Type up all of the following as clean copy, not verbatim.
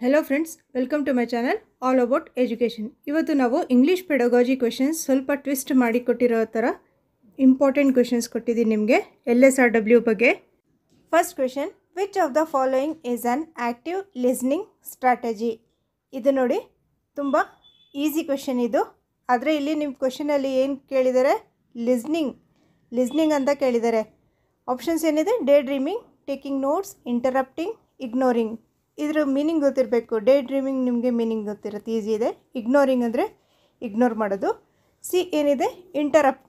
Hello friends, welcome to my channel all about education. ಇವತ್ತು ನಾವು English pedagogy questions ಸ್ವಲ್ಪ twist ಮಾಡಿ ಕೊಟ್ಟಿರೋ ಥರ ಇಂಪಾರ್ಟೆಂಟ್ ಕ್ವೆಶ್ಚನ್ಸ್ ಕೊಟ್ಟಿದ್ದೀನಿ ನಿಮಗೆ LSRW ಬಗ್ಗೆ. First question, which of the following is on active listening strategy? ಇದು ನೋಡಿ ತುಂಬ ಈಸಿ ಕ್ವೆಶ್ಚನ್ ಇದು. ಆದರೆ ಇಲ್ಲಿ ನಿಮ್ಮ ಕ್ವೆಶ್ಚನಲ್ಲಿ ಏನು ಕೇಳಿದ್ದಾರೆ, ಲಿಸ್ನಿಂಗ್ ಅಂತ ಕೇಳಿದ್ದಾರೆ. ಆಪ್ಷನ್ಸ್ ಏನಿದೆ, day dreaming, taking notes, interrupting, ignoring. ಇದರ ಮೀನಿಂಗ್ ಗೊತ್ತಿರಬೇಕು. ಡೇ ಡ್ರೀಮಿಂಗ್ ನಿಮಗೆ ಮೀನಿಂಗ್ ಗೊತ್ತಿರುತ್ತೆ, ಈಸಿ ಇದೆ. ಇಗ್ನೋರಿಂಗ್ ಅಂದರೆ ಇಗ್ನೋರ್ ಮಾಡೋದು. ಸಿ ಏನಿದೆ, ಇಂಟರಪ್ಟ್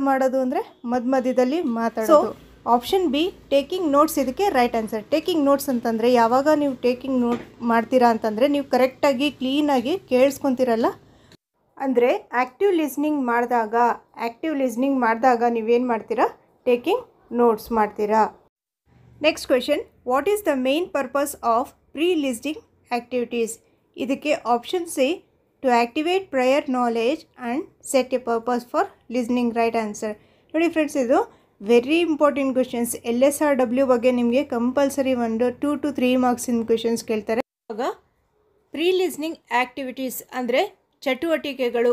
ಮಾಡೋದು ಅಂದರೆ ಮಧ್ಯದಲ್ಲಿ ಮಾತಾಡೋದು. ಆಪ್ಷನ್ ಬಿ ಟೇಕಿಂಗ್ ನೋಟ್ಸ್ ಇದಕ್ಕೆ ರೈಟ್ ಆನ್ಸರ್. ಟೇಕಿಂಗ್ ನೋಟ್ಸ್ ಅಂತಂದರೆ ಯಾವಾಗ ನೀವು ಟೇಕಿಂಗ್ ನೋಟ್ ಮಾಡ್ತೀರಾ ಅಂತಂದರೆ ನೀವು ಕರೆಕ್ಟಾಗಿ ಕ್ಲೀನಾಗಿ ಕೇಳಿಸ್ಕೊತಿರಲ್ಲ. ಅಂದರೆ ಆ್ಯಕ್ಟಿವ್ ಲಿಸ್ನಿಂಗ್ ಮಾಡಿದಾಗ ನೀವೇನು ಮಾಡ್ತೀರಾ, ಟೇಕಿಂಗ್ ನೋಟ್ಸ್ ಮಾಡ್ತೀರಾ. Next question, what is the main purpose of pre listening activities? ಇದಕ್ಕೆ option C to activate prior knowledge and set a purpose for listening, right answer. ನೋಡಿ ಫ್ರೆಂಡ್ಸ್, ಇದು ವೆರಿ ಇಂಪಾರ್ಟೆಂಟ್ ಕ್ವೆಶ್ಚನ್ಸ್. LSRW ಬಗ್ಗೆ ನಿಮಗೆ compulsory 2 to 3 ಮಾರ್ಕ್ಸಿನ questions ಕೇಳ್ತಾರೆ. ಇವಾಗ pre listening activities ಅಂದರೆ ಚಟುವಟಿಕೆಗಳು,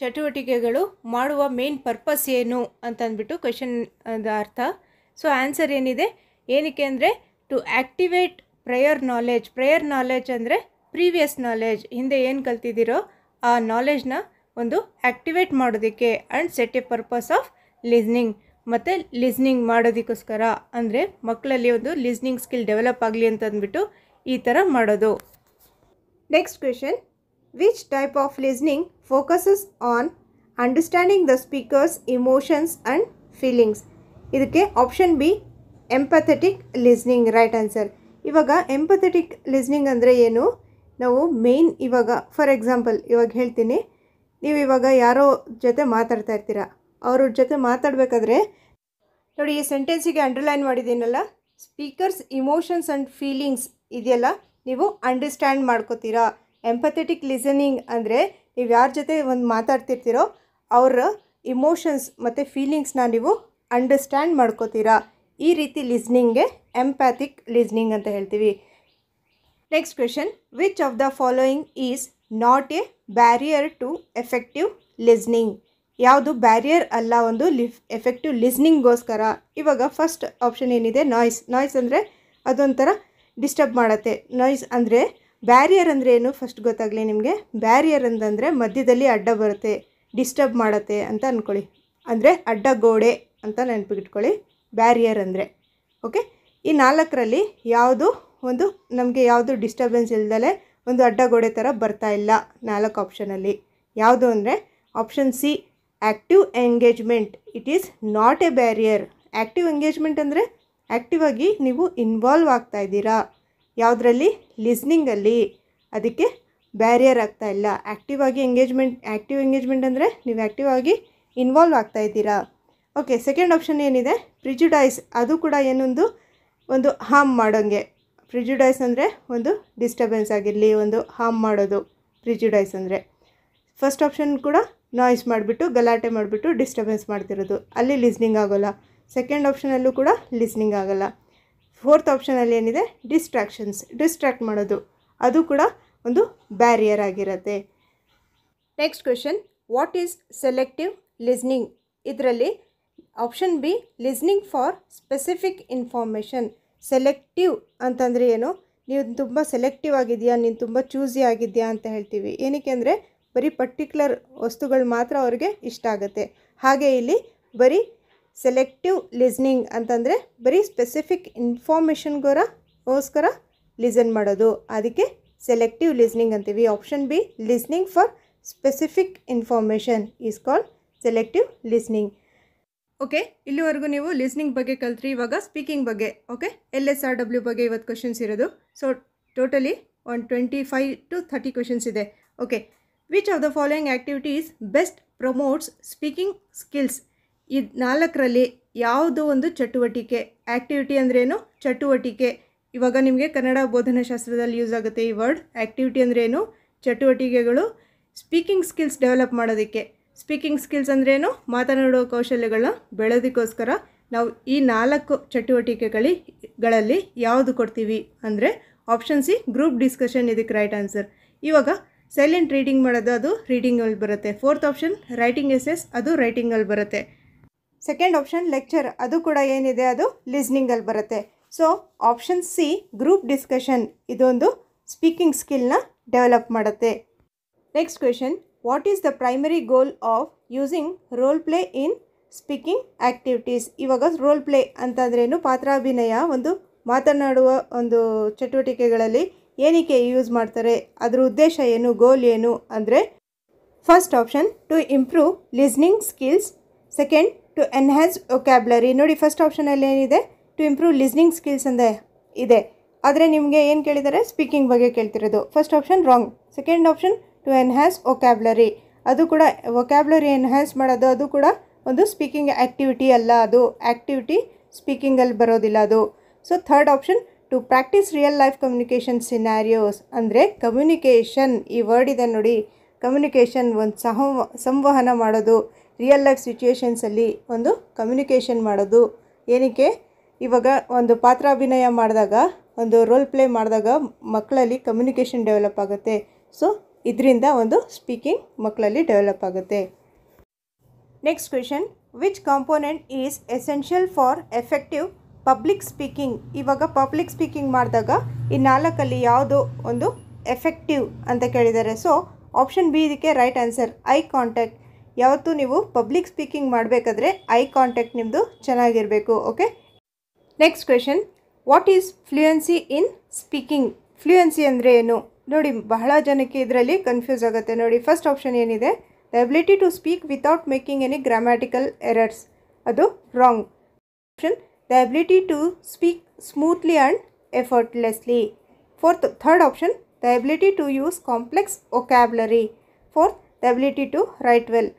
ಚಟುವಟಿಕೆಗಳು ಮಾಡುವ ಮೇನ್ ಪರ್ಪಸ್ ಏನು ಅಂತಂದ್ಬಿಟ್ಟು ಕ್ವೆಶ್ಚನ್ ಅರ್ಥ. ಸೊ ಆನ್ಸರ್ ಏನಿದೆ, ಏನಕ್ಕೆ ಅಂದರೆ ಟು ಆ್ಯಕ್ಟಿವೇಟ್ ಪ್ರಯರ್ ನಾಲೆಜ್ ಅಂದರೆ ಪ್ರೀವಿಯಸ್ ನಾಲೆಜ್, ಹಿಂದೆ ಏನು ಕಲ್ತಿದ್ದೀರೋ ಆ ನಾಲೆಜ್ನ ಒಂದು ಆ್ಯಕ್ಟಿವೇಟ್ ಮಾಡೋದಕ್ಕೆ, and set a purpose of listening, ಮತ್ತು ಲಿಸ್ನಿಂಗ್ ಮಾಡೋದಕ್ಕೋಸ್ಕರ, ಅಂದರೆ ಮಕ್ಕಳಲ್ಲಿ ಒಂದು ಲಿಸ್ನಿಂಗ್ ಸ್ಕಿಲ್ ಡೆವಲಪ್ ಆಗಲಿ ಅಂತಂದ್ಬಿಟ್ಟು ಈ ಥರ ಮಾಡೋದು. Next question, which type of listening focuses on understanding the speakers emotions and feelings? ಇದಕ್ಕೆ option B empathetic listening, right answer. ಇವಾಗ ಎಂಪಥೆಟಿಕ್ ಲಿಸ್ನಿಂಗ್ ಅಂದರೆ ಏನು, ನಾವು ಮೇಯ್ನ್ ಇವಾಗ ಫಾರ್ ಎಕ್ಸಾಂಪಲ್ ಇವಾಗ ಹೇಳ್ತೀನಿ, ನೀವು ಇವಾಗ ಯಾರೋ ಜೊತೆ ಮಾತಾಡ್ತಾ ಇರ್ತೀರ, ಅವ್ರ ಜೊತೆ ಮಾತಾಡಬೇಕಾದ್ರೆ ನೋಡಿ ಈ ಸೆಂಟೆನ್ಸಿಗೆ ಅಂಡರ್ಲೈನ್ ಮಾಡಿದ್ದೀನಲ್ಲ, ಸ್ಪೀಕರ್ಸ್ ಇಮೋಷನ್ಸ್ ಆ್ಯಂಡ್ ಫೀಲಿಂಗ್ಸ್ ಇದೆಯಲ್ಲ, ನೀವು ಅಂಡರ್ಸ್ಟ್ಯಾಂಡ್ ಮಾಡ್ಕೋತೀರಾ. ಎಂಪಥೆಟಿಕ್ ಲಿಸನಿಂಗ್ ಅಂದರೆ ನೀವು ಯಾರ ಜೊತೆ ಒಂದು ಮಾತಾಡ್ತಿರ್ತೀರೋ ಅವರ ಇಮೋಷನ್ಸ್ ಮತ್ತು ಫೀಲಿಂಗ್ಸ್ನ ನೀವು ಅಂಡರ್ಸ್ಟ್ಯಾಂಡ್ ಮಾಡ್ಕೋತೀರಾ. ಈ ರೀತಿ ಲಿಸ್ನಿಂಗ್ಗೆ ಎಂಪ್ಯಾಥಿಕ್ ಲಿಸ್ನಿಂಗ್ ಅಂತ ಹೇಳ್ತೀವಿ. Next question, which of the following is not a barrier to effective listening? ಯಾವುದು ಬ್ಯಾರಿಯರ್ ಅಲ್ಲ ಒಂದು ಎಫೆಕ್ಟಿವ್ ಲಿಸ್ನಿಂಗ್ಗೋಸ್ಕರ? ಇವಾಗ ಫಸ್ಟ್ ಆಪ್ಷನ್ ಏನಿದೆ, ನಾಯ್ಸ್ ಅಂದರೆ ಅದೊಂಥರ ಡಿಸ್ಟರ್ಬ್ ಮಾಡುತ್ತೆ. ನಾಯ್ಸ್ ಅಂದರೆ ಬ್ಯಾರಿಯರ್ ಅಂದರೆ ಏನು ಫಸ್ಟ್ ಗೊತ್ತಾಗಲಿ ನಿಮಗೆ. ಬ್ಯಾರಿಯರ್ ಅಂತಂದರೆ ಮಧ್ಯದಲ್ಲಿ ಅಡ್ಡ ಬರುತ್ತೆ, ಡಿಸ್ಟರ್ಬ್ ಮಾಡುತ್ತೆ ಅಂತ ಅಂದ್ಕೊಳ್ಳಿ, ಅಂದರೆ ಅಡ್ಡ ಗೋಡೆ ಅಂತ ನೆನಪಿಟ್ಕೊಳ್ಳಿ ಬ್ಯಾರಿಯರ್ ಅಂದರೆ. ಓಕೆ, ಈ 4ರಲ್ಲಿ ಯಾವುದು ಒಂದು ನಮಗೆ ಯಾವುದು ಡಿಸ್ಟರ್ಬೆನ್ಸ್ ಇಲ್ದಲೆ ಒಂದು ಅಡ್ಡಗೋಡೆ ಥರ ಬರ್ತಾ ಇಲ್ಲ 4 ಆಪ್ಷನಲ್ಲಿ. ಯಾವುದು ಅಂದರೆ option C active engagement. It is not a barrier. Active engagement ಅಂದರೆ ಆ್ಯಕ್ಟಿವ್ ಆಗಿ ನೀವು ಇನ್ವಾಲ್ವ್ ಆಗ್ತಾ ಇದ್ದೀರಾ ಯಾವುದರಲ್ಲಿ, ಲಿಸ್ನಿಂಗಲ್ಲಿ, ಅದಕ್ಕೆ ಬ್ಯಾರಿಯರ್ ಆಗ್ತಾ ಇಲ್ಲ. ಆ್ಯಕ್ಟಿವ್ ಎಂಗೇಜ್ಮೆಂಟ್ ಅಂದರೆ ನೀವು ಆ್ಯಕ್ಟಿವ್ ಆಗಿ ಇನ್ವಾಲ್ವ್ ಆಗ್ತಾ ಇದ್ದೀರಾ. ಓಕೆ, ಸೆಕೆಂಡ್ ಆಪ್ಷನ್ ಏನಿದೆ, ಪ್ರಿಜುಡೈಸ್. ಅದು ಕೂಡ ಒಂದು ಹಾರ್ಮ್ ಮಾಡೋಂಗೆ. ಪ್ರಿಜುಡೈಸ್ ಅಂದರೆ ಒಂದು ಡಿಸ್ಟರ್ಬೆನ್ಸ್ ಆಗಿರಲಿ, ಒಂದು ಹಾರ್ಮ್ ಮಾಡೋದು ಪ್ರಿಜುಡೈಸ್ ಅಂದರೆ. ಫಸ್ಟ್ ಆಪ್ಷನ್ ಕೂಡ ನಾಯ್ಸ್ ಮಾಡಿಬಿಟ್ಟು, ಗಲಾಟೆ ಮಾಡಿಬಿಟ್ಟು ಡಿಸ್ಟರ್ಬೆನ್ಸ್ ಮಾಡ್ತಿರೋದು, ಅಲ್ಲಿ ಲಿಸ್ನಿಂಗ್ ಆಗೋಲ್ಲ. ಸೆಕೆಂಡ್ ಆಪ್ಷನಲ್ಲೂ ಕೂಡ ಲಿಸ್ನಿಂಗ್ ಆಗೋಲ್ಲ. ಫೋರ್ತ್ ಆಪ್ಷನಲ್ಲಿ ಏನಿದೆ, ಡಿಸ್ಟ್ರ್ಯಾಕ್ಟ್ ಮಾಡೋದು, ಅದು ಕೂಡ ಒಂದು ಬ್ಯಾರಿಯರ್ ಆಗಿರುತ್ತೆ. Next question, what is selective listening? ಇದರಲ್ಲಿ option B listening for specific information. Selective ಅಂತಂದರೆ ಏನು, ನೀವು ತುಂಬ ಸೆಲೆಕ್ಟಿವ್ ಆಗಿದೆಯಾ, ನೀನು ತುಂಬ ಚೂಸಿ ಆಗಿದೆಯಾ ಅಂತ ಹೇಳ್ತೀವಿ. ಏನಕ್ಕೆ ಅಂದರೆ ಬರೀ ಪರ್ಟಿಕ್ಯುಲರ್ ವಸ್ತುಗಳು ಮಾತ್ರ ಅವ್ರಿಗೆ ಇಷ್ಟ ಆಗುತ್ತೆ. ಹಾಗೆ ಇಲ್ಲಿ ಬರೀ ಸೆಲೆಕ್ಟಿವ್ ಲಿಸ್ನಿಂಗ್ ಅಂತಂದರೆ ಬರೀ ಸ್ಪೆಸಿಫಿಕ್ ಇನ್ಫಾರ್ಮೇಷನ್ಗೋಸ್ಕರ ಲಿಸನ್ ಮಾಡೋದು, ಅದಕ್ಕೆ ಸೆಲೆಕ್ಟಿವ್ ಲಿಸ್ನಿಂಗ್ ಅಂತೀವಿ. Option B listening for specific information is called selective listening. Okay, ಇಲ್ಲಿವರೆಗೂ ನೀವು ಲಿಸ್ನಿಂಗ್ ಬಗ್ಗೆ ಕಲ್ತ್ರಿ. ಇವಾಗ ಸ್ಪೀಕಿಂಗ್ ಬಗ್ಗೆ. ಓಕೆ, LSRW ಬಗ್ಗೆ ಇವತ್ತು ಕ್ವೆಶನ್ಸ್ ಇರೋದು. ಸೊ ಟೋಟಲಿ 25 to 30 ಕ್ವೆಶನ್ಸ್ ಇದೆ. Okay, which of the following activities best promotes speaking skills? ಈ 4ರಲ್ಲಿ ಯಾವುದೋ ಒಂದು ಚಟುವಟಿಕೆ. ಆ್ಯಕ್ಟಿವಿಟಿ ಅಂದ್ರೇನು, ಚಟುವಟಿಕೆ. ಇವಾಗ ನಿಮಗೆ ಕನ್ನಡ ಬೋಧನಾಶಾಸ್ತ್ರದಲ್ಲಿ ಯೂಸ್ ಆಗುತ್ತೆ ಈ ವರ್ಡ್. ಆ್ಯಕ್ಟಿವಿಟಿ ಅಂದ್ರೇನು, ಚಟುವಟಿಕೆಗಳು ಸ್ಪೀಕಿಂಗ್ ಸ್ಕಿಲ್ಸ್ ಡೆವಲಪ್ ಮಾಡೋದಕ್ಕೆ. ಸ್ಪೀಕಿಂಗ್ ಸ್ಕಿಲ್ಸ್ ಅಂದ್ರೇನು, ಮಾತನಾಡುವ ಕೌಶಲ್ಯಗಳನ್ನ ಬೆಳೆಯೋದಕ್ಕೋಸ್ಕರ ನಾವು ಈ 4 ಚಟುವಟಿಕೆಗಳಲ್ಲಿ ಯಾವುದು ಕೊಡ್ತೀವಿ ಅಂದರೆ ಆಪ್ಷನ್ ಸಿ ಗ್ರೂಪ್ ಡಿಸ್ಕಷನ್ ಇದಕ್ಕೆ ರೈಟ್ ಆನ್ಸರ್. ಇವಾಗ ಸೈಲೆಂಟ್ ರೀಡಿಂಗ್ ಮಾಡೋದು ಅದು ರೀಡಿಂಗಲ್ಲಿ ಬರುತ್ತೆ. ಫೋರ್ತ್ ಆಪ್ಷನ್ ರೈಟಿಂಗ್ ಎಸೆಸ್ ಅದು ರೈಟಿಂಗಲ್ಲಿ ಬರುತ್ತೆ. ಸೆಕೆಂಡ್ ಆಪ್ಷನ್ ಲೆಕ್ಚರ್ ಅದು ಕೂಡ ಏನಿದೆ ಅದು ಲಿಸ್ನಿಂಗಲ್ಲಿ ಬರುತ್ತೆ. So option c group discussion ಇದೊಂದು ಸ್ಪೀಕಿಂಗ್ ಸ್ಕಿಲ್ನ ಡೆವಲಪ್ ಮಾಡುತ್ತೆ. Next question, what is the primary goal of using role play in speaking activities? ಇವಾಗ ರೋಲ್ ಪ್ಲೇ ಅಂತಂದ್ರೇನು, ಪಾತ್ರಾಭಿನಯ ಒಂದು ಮಾತನಾಡುವ ಒಂದು ಚಟುವಟಿಕೆಗಳಲ್ಲಿ ಏನಕ್ಕೆ ಯೂಸ್ ಮಾಡ್ತಾರೆ, ಅದರ ಉದ್ದೇಶ ಏನು, ಗೋಲ್ ಏನು ಅಂದರೆ first option to improve listening skills, second to enhance vocabulary. ನೋಡಿ ಫಸ್ಟ್ ಆಪ್ಷನಲ್ಲಿ ಏನಿದೆ ಟು ಇಂಪ್ರೂವ್ ಲಿಸ್ನಿಂಗ್ ಸ್ಕಿಲ್ಸ್ ಅಂತ ಇದೆ, ಆದರೆ ನಿಮಗೆ ಏನು ಕೇಳಿದ್ದಾರೆ ಸ್ಪೀಕಿಂಗ್ ಬಗ್ಗೆ ಕೇಳ್ತಿರೋದು. First option wrong. Second option to enhance vocabulary, ಅದು ಕೂಡ ವೊಕ್ಯಾಬ್ಲರಿ ಎನ್ಹ್ಯಾನ್ಸ್ ಮಾಡೋದು ಅದು ಕೂಡ ಒಂದು ಸ್ಪೀಕಿಂಗ್ ಆ್ಯಕ್ಟಿವಿಟಿ ಅಲ್ಲ, ಅದು ಆ್ಯಕ್ಟಿವಿಟಿ ಸ್ಪೀಕಿಂಗಲ್ಲಿ ಬರೋದಿಲ್ಲ ಅದು. So third option two practice real life communication scenarios, ಅಂದರೆ ಕಮ್ಯುನಿಕೇಷನ್ ಈ ವರ್ಡ್ ಇದೆ ನೋಡಿ, ಕಮ್ಯುನಿಕೇಷನ್ ಒಂದು ಸಂವಹನ ಮಾಡೋದು ರಿಯಲ್ ಲೈಫ್ ಸಿಚುವೇಶನ್ಸಲ್ಲಿ ಒಂದು ಕಮ್ಯುನಿಕೇಷನ್ ಮಾಡೋದು. ಏನಕ್ಕೆ, ಇವಾಗ ಒಂದು ಪಾತ್ರಾಭಿನಯ ಮಾಡಿದಾಗ ಒಂದು ರೋಲ್ ಪ್ಲೇ ಮಾಡಿದಾಗ ಮಕ್ಕಳಲ್ಲಿ ಕಮ್ಯುನಿಕೇಷನ್ ಡೆವಲಪ್ ಆಗುತ್ತೆ. ಸೊ ಇದರಿಂದ ಒಂದು ಸ್ಪೀಕಿಂಗ್ ಮಕ್ಕಳಲ್ಲಿ ಡೆವಲಪ್ ಆಗುತ್ತೆ. Next question, which component is essential for effective public speaking? ಇವಾಗ ಪಬ್ಲಿಕ್ ಸ್ಪೀಕಿಂಗ್ ಮಾಡಿದಾಗ ಈ ನಾಲ್ಕಲ್ಲಿ ಯಾವುದೋ ಒಂದು ಎಫೆಕ್ಟಿವ್ ಅಂತ ಕೇಳಿದ್ದಾರೆ. ಸೊ ಆಪ್ಷನ್ ಬಿ ಇದಕ್ಕೆ ರೈಟ್ ಆನ್ಸರ್, ಐ ಕಾಂಟ್ಯಾಕ್ಟ್. ಯಾವತ್ತೂ ನೀವು ಪಬ್ಲಿಕ್ ಸ್ಪೀಕಿಂಗ್ ಮಾಡಬೇಕಾದ್ರೆ ಐ ಕಾಂಟ್ಯಾಕ್ಟ್ ನಿಮ್ಮದು ಚೆನ್ನಾಗಿರಬೇಕು. Okay. Next question, what is fluency in speaking? Fluency ಅಂದರೆ ಏನು? ನೋಡಿ ಬಹಳ ಜನಕ್ಕೆ ಇದರಲ್ಲಿ ಕನ್ಫ್ಯೂಸ್ ಆಗುತ್ತೆ. ನೋಡಿ ಫಸ್ಟ್ ಆಪ್ಷನ್ ಏನಿದೆ, the ability to speak without making any grammatical errors, ಅದು wrong. Option the ability to speak smoothly and effortlessly. Third option the ability to use complex vocabulary. Fourth the ability to write well.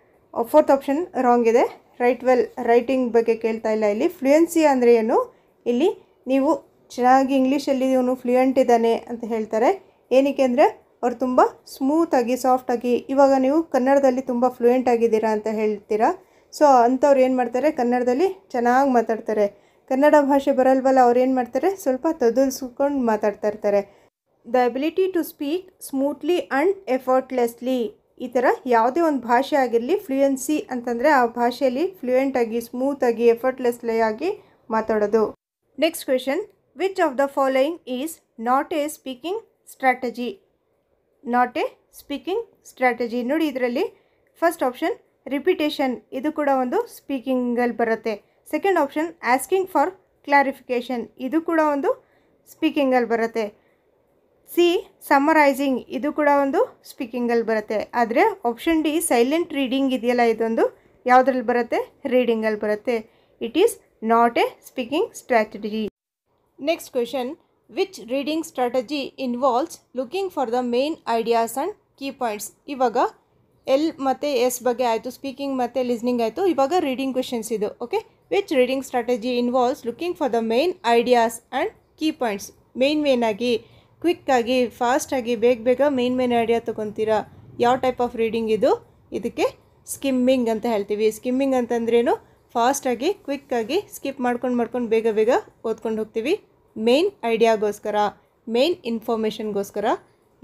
Fourth option wrong ಇದೆ. Write well writing ಬಗ್ಗೆ ಕೇಳ್ತಾ ಇಲ್ಲ ಇಲ್ಲಿ. Fluency ಅಂದರೆ ಏನು, ಇಲ್ಲಿ ನೀವು ಚೆನ್ನಾಗಿ ಇಂಗ್ಲೀಷಲ್ಲಿ ಇವನು ಫ್ಲೂಯೆಂಟ್ ಇದ್ದಾನೆ ಅಂತ ಹೇಳ್ತಾರೆ. ಏನಕ್ಕೆ ಅಂದರೆ ಅವ್ರು ತುಂಬ ಸ್ಮೂತಾಗಿ ಸಾಫ್ಟಾಗಿ, ಇವಾಗ ನೀವು ಕನ್ನಡದಲ್ಲಿ ತುಂಬ ಫ್ಲೂಯೆಂಟ್ ಆಗಿದ್ದೀರಾ ಅಂತ ಹೇಳ್ತೀರಾ. ಸೊ ಅಂಥವ್ರು ಏನು ಮಾಡ್ತಾರೆ, ಕನ್ನಡದಲ್ಲಿ ಚೆನ್ನಾಗಿ ಮಾತಾಡ್ತಾರೆ. ಕನ್ನಡ ಭಾಷೆ ಬರಲ್ವಲ್ಲ, ಅವ್ರು ಏನು ಮಾಡ್ತಾರೆ, ಸ್ವಲ್ಪ ತೊದಲ್ಸ್ಕೊಂಡು ಮಾತಾಡ್ತಾ ಇರ್ತಾರೆ. The ability to speak smoothly and effortlessly, ಈ ಥರ ಯಾವುದೇ ಒಂದು ಭಾಷೆ ಆಗಿರಲಿ, ಫ್ಲೂಯೆನ್ಸಿ ಅಂತಂದರೆ ಆ ಭಾಷೆಯಲ್ಲಿ ಫ್ಲೂಯೆಂಟಾಗಿ ಸ್ಮೂತಾಗಿ ಎಫರ್ಟ್ಲೆಸ್ಲಿ ಆಗಿ ಮಾತಾಡೋದು. Next question, which of the following is not A speaking strategy? Not A speaking strategy. ನೋಡಿ ಇದರಲ್ಲಿ ಫಸ್ಟ್ ಆಪ್ಷನ್ ರಿಪಿಟೇಷನ್, ಇದು ಕೂಡ ಒಂದು ಸ್ಪೀಕಿಂಗಲ್ಲಿ ಬರುತ್ತೆ. Second option asking for clarification, ಇದು ಕೂಡ ಒಂದು ಸ್ಪೀಕಿಂಗಲ್ಲಿ ಬರುತ್ತೆ. ಸಿ ಸಮ್ಮರೈಸಿಂಗ್, ಇದು ಕೂಡ ಒಂದು ಸ್ಪೀಕಿಂಗಲ್ಲಿ ಬರುತ್ತೆ. ಆದರೆ ಆಪ್ಷನ್ ಡಿ ಸೈಲೆಂಟ್ ರೀಡಿಂಗ್ ಇದೆಯಲ್ಲ, ಇದೊಂದು ಯಾವುದ್ರಲ್ಲಿ ಬರುತ್ತೆ, ರೀಡಿಂಗಲ್ಲಿ ಬರುತ್ತೆ. It is not A speaking strategy. Next question, which reading strategy involves looking for the main ideas and key points? ಇವಾಗ ಎಲ್ ಮತ್ತು ಎಸ್ ಬಗ್ಗೆ ಆಯಿತು, ಸ್ಪೀಕಿಂಗ್ ಮತ್ತು ಲಿಸ್ನಿಂಗ್ ಆಯಿತು. ಇವಾಗ ರೀಡಿಂಗ್ ಕ್ವೆಶನ್ಸ್ ಇದು. Okay. Which reading strategy involves looking for the main ideas and key points? ಮೇನಾಗಿ ಕ್ವಿಕ್ಕಾಗಿ ಫಾಸ್ಟಾಗಿ ಬೇಗ ಮೇನ್ ಐಡಿಯಾ ತೊಗೊತೀರಾ. ಯಾವ ಟೈಪ್ ಆಫ್ ರೀಡಿಂಗ್ ಇದು? ಇದಕ್ಕೆ ಸ್ಕಿಮ್ಮಿಂಗ್ ಅಂತ ಹೇಳ್ತೀವಿ. ಸ್ಕಿಮ್ಮಿಂಗ್ ಅಂತಂದ್ರೇನು, ಫಾಸ್ಟಾಗಿ ಕ್ವಿಕ್ಕಾಗಿ ಸ್ಕಿಪ್ ಮಾಡ್ಕೊಂಡು ಬೇಗ ಓದ್ಕೊಂಡು ಹೋಗ್ತೀವಿ. ಮೇನ್ ಐಡಿಯಾಗೋಸ್ಕರ, ಮೇನ್ ಇನ್ಫಾರ್ಮೇಷನ್ಗೋಸ್ಕರ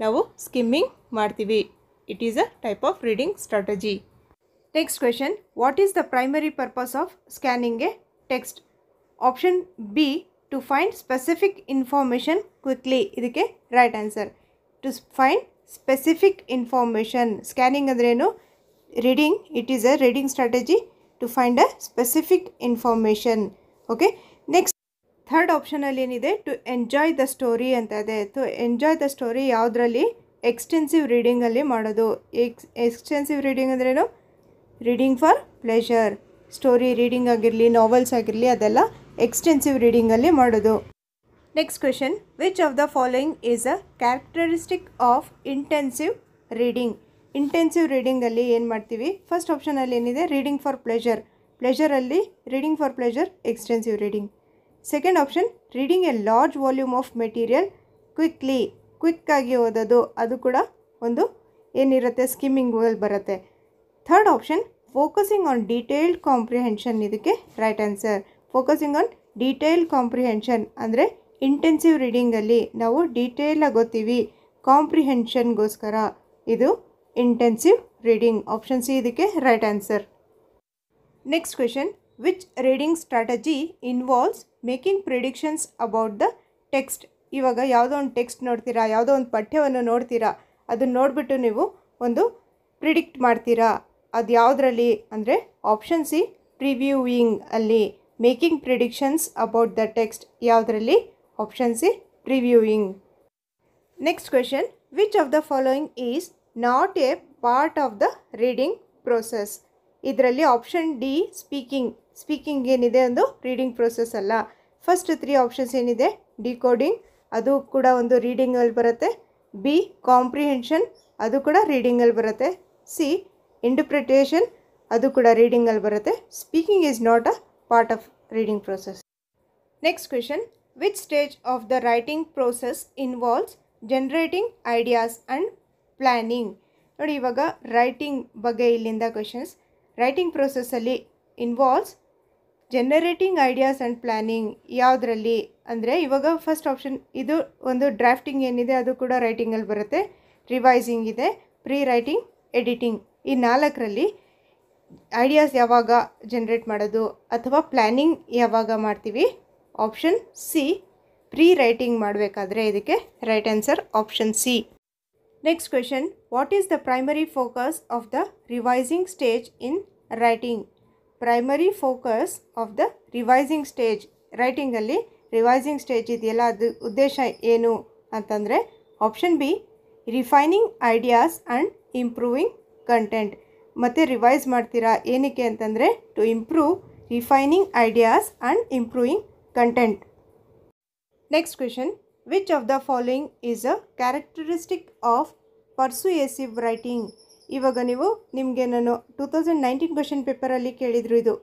ನಾವು ಸ್ಕಿಮ್ಮಿಂಗ್ ಮಾಡ್ತೀವಿ. It is a type of reading strategy. Next question, what is the primary purpose of scanning a text? Option B to find specific information quickly, ಇದಕ್ಕೆ right answer. To find specific information. Scanning ಅಂದ್ರೇನು, reading, it is a reading strategy to find a specific information. Okay. Next third ಆಪ್ಷನಲ್ಲಿ ಏನಿದೆ, to enjoy the story ಅಂತ ಇದೆ. To enjoy the story ಯಾವುದರಲ್ಲಿ, extensive ರೀಡಿಂಗಲ್ಲಿ ಮಾಡೋದು. Extensive reading ಅಂದ್ರೇನು, reading for pleasure. Story reading ಆಗಿರಲಿ, ನಾವೆಲ್ಸ್ ಆಗಿರಲಿ, ಅದೆಲ್ಲ ಎಕ್ಸ್ಟೆನ್ಸಿವ್ ರೀಡಿಂಗಲ್ಲಿ ಮಾಡೋದು. Next question, which of the following is a characteristic of intensive reading? Intensive ರೀಡಿಂಗಲ್ಲಿ ಏನು ಮಾಡ್ತೀವಿ? ಫಸ್ಟ್ ಆಪ್ಷನಲ್ಲಿ ಏನಿದೆ, ರೀಡಿಂಗ್ ಫಾರ್ ಪ್ಲೆಷರ್. ಪ್ಲೆಷರಲ್ಲಿ reading for pleasure extensive reading. Second option reading a large volume of material quickly, ಕ್ವಿಕ್ಕಾಗಿ ಓದೋದು, ಅದು ಕೂಡ ಒಂದು ಏನಿರುತ್ತೆ ಸ್ಕಿಮ್ಮಿಂಗಲ್ಲಿ ಬರುತ್ತೆ. Third option focusing on detailed comprehension, ಇದಕ್ಕೆ right answer. Focusing on detailed comprehension ಅಂದರೆ ಇಂಟೆನ್ಸಿವ್ ರೀಡಿಂಗಲ್ಲಿ ನಾವು ಡೀಟೇಲಾಗಿ ಓದ್ತೀವಿ ಕಾಂಪ್ರಿಹೆನ್ಷನ್ಗೋಸ್ಕರ. ಇದು ಇಂಟೆನ್ಸಿವ್ ರೀಡಿಂಗ್. ಆಪ್ಷನ್ ಸಿ ಇದಕ್ಕೆ right answer. Next question, which reading strategy involves making predictions about the text. ಇವಾಗ ಯಾವುದೋ ಒಂದು ಟೆಕ್ಸ್ಟ್ ನೋಡ್ತೀರಾ, ಯಾವುದೋ ಒಂದು ಪಠ್ಯವನ್ನು ನೋಡ್ತೀರಾ, ಅದನ್ನು ನೋಡಿಬಿಟ್ಟು ನೀವು ಒಂದು ಪ್ರಿಡಿಕ್ಟ್ ಮಾಡ್ತೀರಾ. ಅದು ಯಾವುದರಲ್ಲಿ ಅಂದರೆ ಆಪ್ಷನ್ ಸಿ ಪ್ರಿವ್ಯೂವಿಂಗ್ ಅಲ್ಲಿ. Making predictions about the text ಯಾವುದರಲ್ಲಿ? Option C previewing. Next question, which of the following is not a part of the reading process. ಇದರಲ್ಲಿ ಆಪ್ಷನ್ ಡಿ ಸ್ಪೀಕಿಂಗ್ ಏನಿದೆ ಒಂದು ರೀಡಿಂಗ್ ಪ್ರೋಸೆಸ್ ಅಲ್ಲ. ಫಸ್ಟ್ 3 ಆಪ್ಷನ್ಸ್ ಏನಿದೆ, decoding ಅದು ಕೂಡ ಒಂದು ರೀಡಿಂಗಲ್ಲಿ ಬರುತ್ತೆ, ಬಿ ಕಾಂಪ್ರಿಹೆನ್ಷನ್ ಅದು ಕೂಡ ರೀಡಿಂಗಲ್ಲಿ ಬರುತ್ತೆ, ಸಿ ಇಂಟರ್ಪ್ರಿಟೇಷನ್ ಅದು ಕೂಡ ರೀಡಿಂಗಲ್ಲಿ ಬರುತ್ತೆ. Speaking is not a part of reading process. Next question, which stage of the writing process involves generating ideas and planning. ನೋಡಿ, ಇವಾಗ ರೈಟಿಂಗ್ ಬಗ್ಗೆ ಇಲ್ಲಿಂದ ಕ್ವೆಶನ್ಸ್. ರೈಟಿಂಗ್ ಪ್ರೋಸೆಸ್ಸಲ್ಲಿ involves generating ideas and planning ಯಾವುದರಲ್ಲಿ ಅಂದರೆ, ಇವಾಗ ಫಸ್ಟ್ ಆಪ್ಷನ್ ಇದು ಒಂದು ಡ್ರಾಫ್ಟಿಂಗ್ ಏನಿದೆ ಅದು ಕೂಡ ರೈಟಿಂಗಲ್ಲಿ ಬರುತ್ತೆ, ರಿವೈಸಿಂಗ್ ಇದೆ, ಪ್ರೀ ರೈಟಿಂಗ್, ಎಡಿಟಿಂಗ್. ಈ 4ರಲ್ಲಿ ಐಡಿಯಾಸ್ ಯಾವಾಗ ಜನ್ರೇಟ್ ಮಾಡೋದು ಅಥವಾ ಪ್ಲ್ಯಾನಿಂಗ್ ಯಾವಾಗ ಮಾಡ್ತೀವಿ? ಆಪ್ಷನ್ ಸಿ ಪ್ರೀ ರೈಟಿಂಗ್ ಮಾಡಬೇಕಾದ್ರೆ ಇದಕ್ಕೆ right answer option C. Next question, what is the primary focus of the revising stage in writing. Primary focus of the revising stage, ರೈಟಿಂಗಲ್ಲಿ revising stage ಇದೆಯಲ್ಲ ಅದು ಉದ್ದೇಶ ಏನು ಅಂತಂದರೆ option B refining ideas and improving content. ಮತ್ತು revise ಮಾಡ್ತೀರಾ ಏನಕ್ಕೆ ಅಂತಂದರೆ to improve refining ideas and improving content. Next question, which of the following is a characteristic of persuasive writing. ಇವಾಗ ನೀವು ನಿಮಗೆ ನಾನು 2019 ಕ್ವೆಶನ್ ಪೇಪರಲ್ಲಿ ಕೇಳಿದರು ಇದು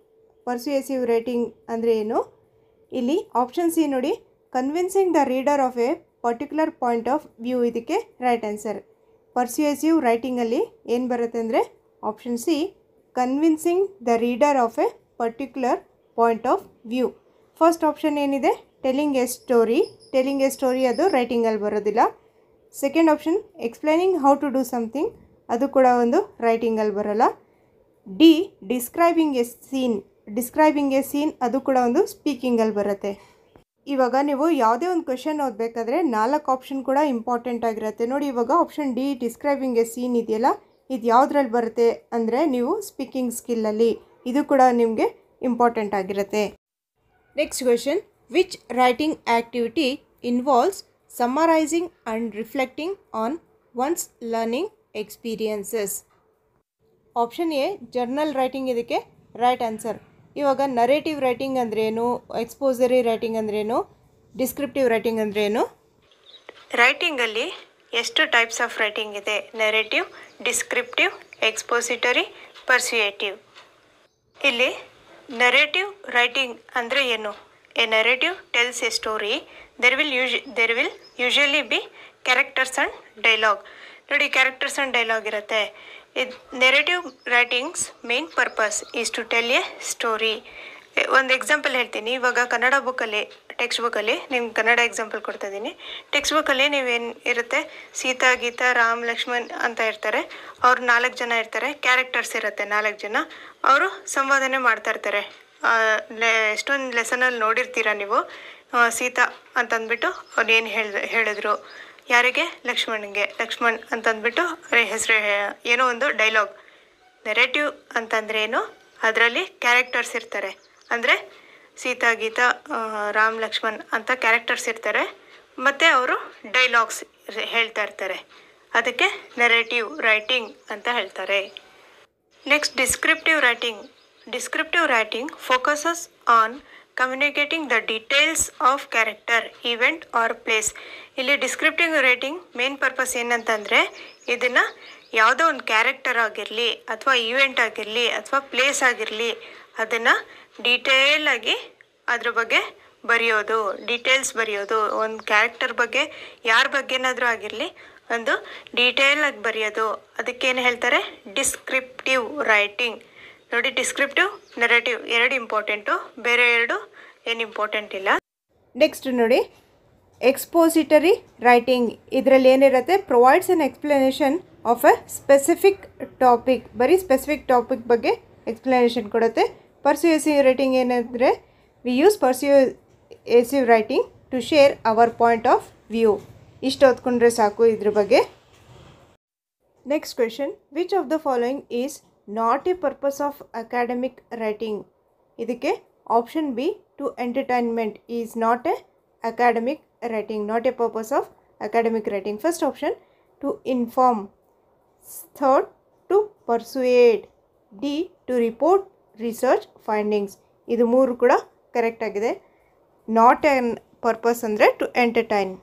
ಪರ್ಸುಯೇಸಿವ್ ರೈಟಿಂಗ್ ಅಂದರೆ ಏನು. ಇಲ್ಲಿ ಆಪ್ಷನ್ ಸಿ ನೋಡಿ, convincing the reader of a particular point of view ಇದಕ್ಕೆ ರೈಟ್ ಆನ್ಸರ್. ಪರ್ಸುಯೇಸಿವ್ ರೈಟಿಂಗಲ್ಲಿ ಏನು ಬರುತ್ತೆ ಅಂದರೆ option c convincing the reader of a particular point of view. First option ಏನಿದೆ, ಟೆಲ್ಲಿಂಗ್ ಎ ಸ್ಟೋರಿ ಅದು ರೈಟಿಂಗಲ್ಲಿ ಬರೋದಿಲ್ಲ. Second option explaining how to do something ಅದು ಕೂಡ ಒಂದು ರೈಟಿಂಗಲ್ಲಿ ಬರೋಲ್ಲ. ಡಿ ಡಿಸ್ಕ್ರೈಬಿಂಗ್ ಎ ಸೀನ್ ಅದು ಕೂಡ ಒಂದು ಸ್ಪೀಕಿಂಗಲ್ಲಿ ಬರುತ್ತೆ. ಇವಾಗ ನೀವು ಯಾವುದೇ ಒಂದು ಕ್ವೆಶನ್ ಓದಬೇಕಾದ್ರೆ 4 ಆಪ್ಷನ್ ಕೂಡ ಇಂಪಾರ್ಟೆಂಟ್ ಆಗಿರುತ್ತೆ. ನೋಡಿ, ಇವಾಗ option d describing a scene ಇದೆಯಲ್ಲ, ಇದು ಯಾವುದ್ರಲ್ಲಿ ಬರುತ್ತೆ ಅಂದರೆ ನೀವು ಸ್ಪೀಕಿಂಗ್ ಸ್ಕಿಲ್ಲಲ್ಲಿ. ಇದು ಕೂಡ ನಿಮಗೆ ಇಂಪಾರ್ಟೆಂಟ್ ಆಗಿರುತ್ತೆ. Next question, which writing activity involves summarising and reflecting on one's learning experiences. Option A journal writing ಇದಕ್ಕೆ ರೈಟ್ ಆನ್ಸರ್. ಇವಾಗ ನರೇಟಿವ್ ರೈಟಿಂಗ್ ಅಂದ್ರೇನು, ಎಕ್ಸ್ಪೋಸರಿ ರೈಟಿಂಗ್ ಅಂದ್ರೇನು, ಡಿಸ್ಕ್ರಿಪ್ಟಿವ್ ರೈಟಿಂಗ್ ಅಂದ್ರೇನು? ರೈಟಿಂಗಲ್ಲಿ ಎಷ್ಟು ಟೈಪ್ಸ್ ಆಫ್ ರೈಟಿಂಗ್ ಇದೆ? Narrative, descriptive, expository, persuasive. ಇಲ್ಲಿ narrative writing ಅಂದರೆ ಏನು? A narrative tells a story. there will usually be characters and dialogue. ನೋಡಿ, ಕ್ಯಾರೆಕ್ಟರ್ಸ್ ಆ್ಯಂಡ್ ಡೈಲಾಗ್ ಇರುತ್ತೆ. ಇದು narrative writing's main purpose is to tell a story. ಒಂದು example ಹೇಳ್ತೀನಿ. ಇವಾಗ ಕನ್ನಡ ಬುಕ್ಕಲ್ಲಿ, ಟೆಕ್ಸ್ಟ್ ಬುಕ್ಕಲ್ಲಿ ನಿಮ್ಗೆ ಕನ್ನಡ ಎಕ್ಸಾಂಪಲ್ ಕೊಡ್ತಾ ಇದ್ದೀನಿ. ಟೆಕ್ಸ್ಟ್ ಬುಕ್ಕಲ್ಲಿ ನೀವೇನು ಇರುತ್ತೆ, ಸೀತಾ, ಗೀತಾ, ರಾಮ್, ಲಕ್ಷ್ಮಣ್ ಅಂತ ಇರ್ತಾರೆ. ಅವ್ರು 4 ಜನ ಇರ್ತಾರೆ, ಕ್ಯಾರೆಕ್ಟರ್ಸ್ ಇರುತ್ತೆ 4 ಜನ. ಅವರು ಸಂವಾದನೆ ಮಾಡ್ತಾ ಇರ್ತಾರೆ. ಎಷ್ಟೊಂದು ಲೆಸನಲ್ಲಿ ನೋಡಿರ್ತೀರ ನೀವು. ಸೀತಾ ಅಂತಂದ್ಬಿಟ್ಟು ಅವ್ರು ಏನು ಹೇಳಿದ್ರು ಯಾರಿಗೆ? ಲಕ್ಷ್ಮಣ್ ಅಂತಂದ್ಬಿಟ್ಟು ಹೆಸರು ಏನೋ ಒಂದು ಡೈಲಾಗ್. ನೆರೇಟಿವ್ ಅಂತಂದ್ರೆ ಏನು? ಅದರಲ್ಲಿ ಕ್ಯಾರೆಕ್ಟರ್ಸ್ ಇರ್ತಾರೆ. ಅಂದರೆ ಸೀತಾ, ಗೀತಾ, ರಾಮ್, ಲಕ್ಷ್ಮಣ್ ಅಂತ ಕ್ಯಾರೆಕ್ಟರ್ಸ್ ಇರ್ತಾರೆ. ಮತ್ತು ಅವರು ಡೈಲಾಗ್ಸ್ ಹೇಳ್ತಾ ಇರ್ತಾರೆ. ಅದಕ್ಕೆ ನೆರೇಟಿವ್ ರೈಟಿಂಗ್ ಅಂತ ಹೇಳ್ತಾರೆ. Next descriptive writing focuses on communicating the details of character, event or place. ಇಲ್ಲಿ ಡಿಸ್ಕ್ರಿಪ್ಟಿವ್ ರೈಟಿಂಗ್ ಮೇನ್ ಪರ್ಪಸ್ ಏನಂತಂದರೆ, ಇದನ್ನು ಯಾವುದೋ ಒಂದು ಕ್ಯಾರೆಕ್ಟರ್ ಆಗಿರಲಿ ಅಥವಾ ಈವೆಂಟ್ ಆಗಿರಲಿ ಅಥವಾ ಪ್ಲೇಸ್ ಆಗಿರಲಿ, ಅದನ್ನು ಡೀಟೇಲಾಗಿ ಅದ್ರ ಬಗ್ಗೆ ಡೀಟೇಲ್ಸ್ ಬರೆಯೋದು. ಒಂದು ಕ್ಯಾರೆಕ್ಟರ್ ಬಗ್ಗೆ, ಯಾರ ಬಗ್ಗೆನಾದರೂ ಆಗಿರಲಿ, ಒಂದು ಡೀಟೇಲಾಗಿ ಬರೆಯೋದು. ಅದಕ್ಕೇನು ಹೇಳ್ತಾರೆ? Descriptive writing. ನೋಡಿ, ಡಿಸ್ಕ್ರಿಪ್ಟಿವ್, ನೆರೇಟಿವ್ 2 ಇಂಪಾರ್ಟೆಂಟು, ಬೇರೆ 2 ಏನು ಇಂಪಾರ್ಟೆಂಟ್ ಇಲ್ಲ. ನೆಕ್ಸ್ಟ್ ನೋಡಿ, ಎಕ್ಸ್ಪೋಸಿಟರಿ ರೈಟಿಂಗ್. ಇದರಲ್ಲಿ ಏನಿರುತ್ತೆ, provides an explanation of a specific topic, ಬರೀ ಸ್ಪೆಸಿಫಿಕ್ ಟಾಪಿಕ್ ಬಗ್ಗೆ ಎಕ್ಸ್ಪ್ಲನೇಷನ್ ಕೊಡುತ್ತೆ. ಪರ್ಸ್ಯೂಸಿವ್ ರೈಟಿಂಗ್ ಏನಂದರೆ, we use persuasive writing to share our point of view. ಇಷ್ಟು ಓದ್ಕೊಂಡ್ರೆ ಸಾಕು ಇದ್ರ ಬಗ್ಗೆ. Next question, which of the following is not a purpose of academic writing? ಇದಕ್ಕೆ option B, to entertainment is not a academic writing, not a purpose of academic writing. First option, to inform. Third, to persuade. D, to report research findings. ಇದು ಮೂರು ಕೂಡ correct ಆಗಿದೆ. Not an purpose ಅಂದರೆ to entertain.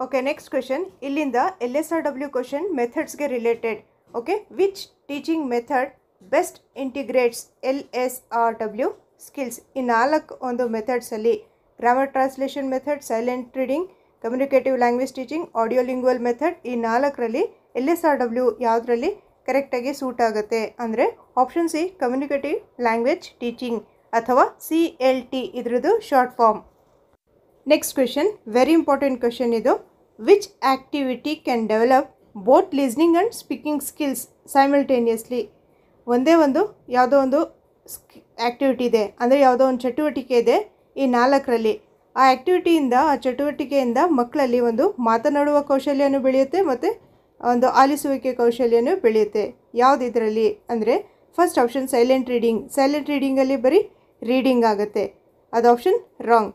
Okay, next question. ಇಲ್ಲಿಂದ LSRW question ಮೆಥಡ್ಸ್ಗೆ related. Okay, which teaching method best integrates LSRW skills? ಈ 4 ಒಂದು ಮೆಥಡ್ಸಲ್ಲಿ grammar translation method, silent reading, communicative language teaching, audio lingual method, ಈ 4ರಲ್ಲಿ LSRW ಯಾವುದರಲ್ಲಿ ಕರೆಕ್ಟಾಗಿ ಸೂಟ್ ಆಗುತ್ತೆ ಅಂದರೆ option C, communicative language teaching ಅಥವಾ CLT ಇದ್ರದ್ದು short form. Next question, very important question ಇದು. Which activity can develop both listening and speaking skills simultaneously? ಒಂದೇ ಒಂದು ಯಾವುದೋ ಒಂದು ಆ್ಯಕ್ಟಿವಿಟಿ ಇದೆ ಅಂದರೆ ಯಾವುದೋ ಒಂದು ಚಟುವಟಿಕೆ ಇದೆ ಈ 4ರಲ್ಲಿ. ಆ ಆ್ಯಕ್ಟಿವಿಟಿಯಿಂದ, ಆ ಚಟುವಟಿಕೆಯಿಂದ ಮಕ್ಕಳಲ್ಲಿ ಒಂದು ಮಾತನಾಡುವ ಕೌಶಲ್ಯನೂ ಬೆಳೆಯುತ್ತೆ ಮತ್ತು ಒಂದು ಆಲಿಸುವಿಕೆ ಕೌಶಲ್ಯನೂ ಬೆಳೆಯುತ್ತೆ. ಯಾವುದು ಇದರಲ್ಲಿ ಅಂದರೆ first option silent reading. Silent ರೀಡಿಂಗಲ್ಲಿ ಬರೀ ರೀಡಿಂಗ್ ಆಗುತ್ತೆ, ಅದು ಆಪ್ಷನ್ ರಾಂಗ್.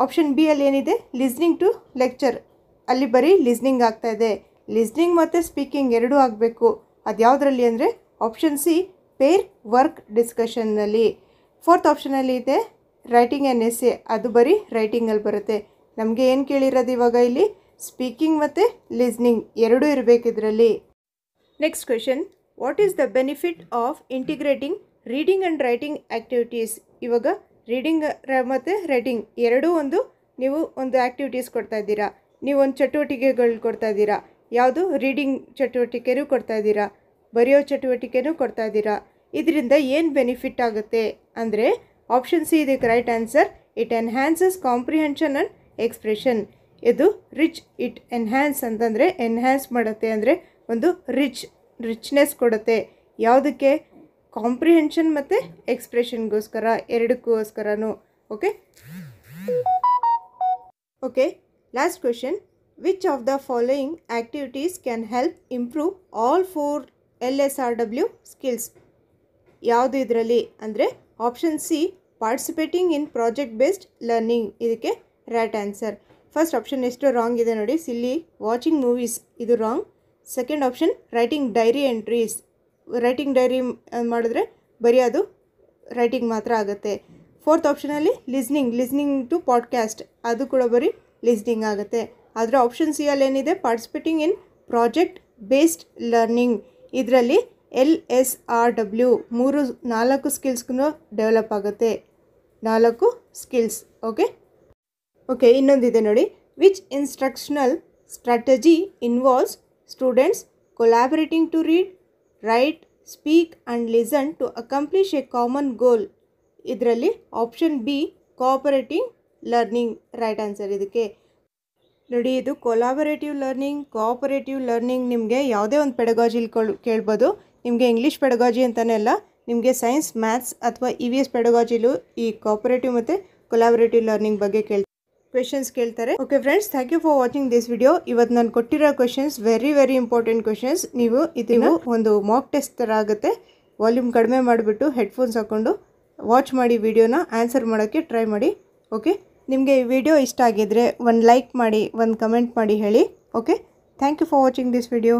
ಆಪ್ಷನ್ ಬಿ ಅಲ್ಲಿ ಏನಿದೆ, ಲಿಸ್ನಿಂಗ್ ಟು ಲೆಕ್ಚರ್, ಅಲ್ಲಿ ಬರೀ ಲಿಸ್ನಿಂಗ್ ಆಗ್ತಾಯಿದೆ. ಲಿಸ್ನಿಂಗ್ ಮತ್ತು ಸ್ಪೀಕಿಂಗ್ ಎರಡೂ ಆಗಬೇಕು. ಅದು ಯಾವುದರಲ್ಲಿ ಅಂದರೆ ಆಪ್ಷನ್ ಸಿ, ಪೇರ್ ವರ್ಕ್ ಡಿಸ್ಕಷನ್ನಲ್ಲಿ. ಫೋರ್ತ್ ಆಪ್ಷನಲ್ಲಿ ಇದೆ ರೈಟಿಂಗ್ ಆ್ಯನ್ ಎಸ್ಸೆ, ಅದು ಬರೀ ರೈಟಿಂಗಲ್ಲಿ ಬರುತ್ತೆ. ನಮಗೆ ಏನು ಕೇಳಿರೋದು ಇವಾಗ ಇಲ್ಲಿ, ಸ್ಪೀಕಿಂಗ್ ಮತ್ತು ಲಿಸ್ನಿಂಗ್ ಎರಡೂ ಇರಬೇಕು ಇದರಲ್ಲಿ. Next question, what is the benefit of integrating reading and writing activities? ಇವಾಗ ರೀಡಿಂಗ್ ಮತ್ತು ರೈಟಿಂಗ್ ಎರಡೂ ನೀವು ಒಂದು ಆ್ಯಕ್ಟಿವಿಟೀಸ್ ಕೊಡ್ತಾ ಇದ್ದೀರಾ, ನೀವು ಒಂದು ಚಟುವಟಿಕೆಗಳು ಕೊಡ್ತಾ ಇದ್ದೀರಾ. ಯಾವುದು, ರೀಡಿಂಗ್ ಚಟುವಟಿಕೆನೂ ಕೊಡ್ತಾ ಇದ್ದೀರಾ, ಬರೆಯೋ ಚಟುವಟಿಕೆನೂ ಕೊಡ್ತಾ ಇದ್ದೀರಾ. ಇದರಿಂದ ಏನು ಬೆನಿಫಿಟ್ ಆಗುತ್ತೆ ಅಂದರೆ ಆಪ್ಷನ್ ಸಿ ಇದಕ್ಕೆ right answer. It enhances comprehension and expression. ಇದು ರಿಚ್, ಇಟ್ ಎನ್ಹ್ಯಾನ್ಸ್ ಅಂತಂದರೆ ಎನ್ಹ್ಯಾನ್ಸ್ ಮಾಡುತ್ತೆ ಅಂದರೆ ಒಂದು ರಿಚ್ನೆಸ್ ಕೊಡುತ್ತೆ. ಯಾವುದಕ್ಕೆ, ಕಾಂಪ್ರಿಹೆನ್ಷನ್ ಮತ್ತು ಎಕ್ಸ್ಪ್ರೆಷನ್ಗೋಸ್ಕರ, ಎರಡಕ್ಕೋಸ್ಕರನೂ. Okay, last question, which of the following activities can help improve all 4 LSRW skills? ಯಾವುದು ಇದರಲ್ಲಿ ಅಂದರೆ option C, participating in project based learning, ಇದಕ್ಕೆ ರೈಟ್ ಆನ್ಸರ್. ಫಸ್ಟ್ ಆಪ್ಷನ್ ಎಷ್ಟು ರಾಂಗ್ ಇದೆ ನೋಡಿ, ಸಿಲ್ಲಿ ವಾಚಿಂಗ್ ಮೂವೀಸ್, ಇದು wrong. Second option, writing dairy entries, writing dairy ಮಾಡಿದ್ರೆ ಬರೀ ಅದು ರೈಟಿಂಗ್ ಮಾತ್ರ ಆಗುತ್ತೆ. ಫೋರ್ತ್ ಆಪ್ಷನಲ್ಲಿ ಲಿಸ್ನಿಂಗ್ ಟು ಪಾಡ್ಕ್ಯಾಸ್ಟ್, ಅದು ಕೂಡ ಬರೀ ಲಿಸ್ನಿಂಗ್ ಆಗುತ್ತೆ. ಆದರೆ ಆಪ್ಷನ್ ಸಿ ಅಲ್ಲಿ ಏನಿದೆ, participating in project based learning, ಇದರಲ್ಲಿ LSRW 4 ಸ್ಕಿಲ್ಸ್ಗೂ ಡೆವಲಪ್ ಆಗುತ್ತೆ. 4 ಸ್ಕಿಲ್ಸ್. ಓಕೆ, ಇನ್ನೊಂದಿದೆ ನೋಡಿ, which instructional strategy involves students collaborating to read, write, speak and listen to accomplish a common goal? ಇದರಲ್ಲಿ option B, cooperating learning right answer. ಇದಕ್ಕೆ ನೋಡಿ, ಇದು collaborative learning, cooperative learning ನಿಮಗೆ ಯಾವುದೇ ಒಂದು ಪೆಡಗಾಜಿಲಿ ಕೇಳ್ಬೋದು. ನಿಮಗೆ ಇಂಗ್ಲೀಷ್ ಪೆಡಗಾಜಿ ಅಂತಲೇ ಅಲ್ಲ, ನಿಮಗೆ ಸೈನ್ಸ್, ಮ್ಯಾಥ್ಸ್ ಅಥವಾ EVS ಪೆಡಗಾಜಿಲು ಈ ಕೋಆಪರೇಟಿವ್ ಮತ್ತು ಕೊಲಾಬರೇಟಿವ್ ಲರ್ನಿಂಗ್ ಬಗ್ಗೆ ಕ್ವೆಶನ್ಸ್ ಕೇಳ್ತಾರೆ. Okay friends, thank you for watching this video. ಇವತ್ತು ನಾನು ಕೊಟ್ಟಿರೋ ಕ್ವೆಶನ್ಸ್ ವೆರಿ ಇಂಪಾರ್ಟೆಂಟ್ ಕ್ವೆಶನ್ಸ್. ನೀವು ಇದನ್ನು ಒಂದು ಮಾಕ್ ಟೆಸ್ಟ್ ಥರ ಆಗುತ್ತೆ. ವಾಲ್ಯೂಮ್ ಕಡಿಮೆ ಮಾಡಿಬಿಟ್ಟು ಹೆಡ್ಫೋನ್ಸ್ ಹಾಕ್ಕೊಂಡು ವಾಚ್ ಮಾಡಿ ವಿಡಿಯೋನ ಆನ್ಸರ್ ಮಾಡೋಕ್ಕೆ ಟ್ರೈ ಮಾಡಿ. ಓಕೆ, ನಿಮಗೆ ಈ ವಿಡಿಯೋ ಇಷ್ಟ ಆಗಿದ್ದರೆ ಒಂದು ಲೈಕ್ ಮಾಡಿ, ಒಂದು ಕಮೆಂಟ್ ಮಾಡಿ ಹೇಳಿ. Okay, thank you for watching this video.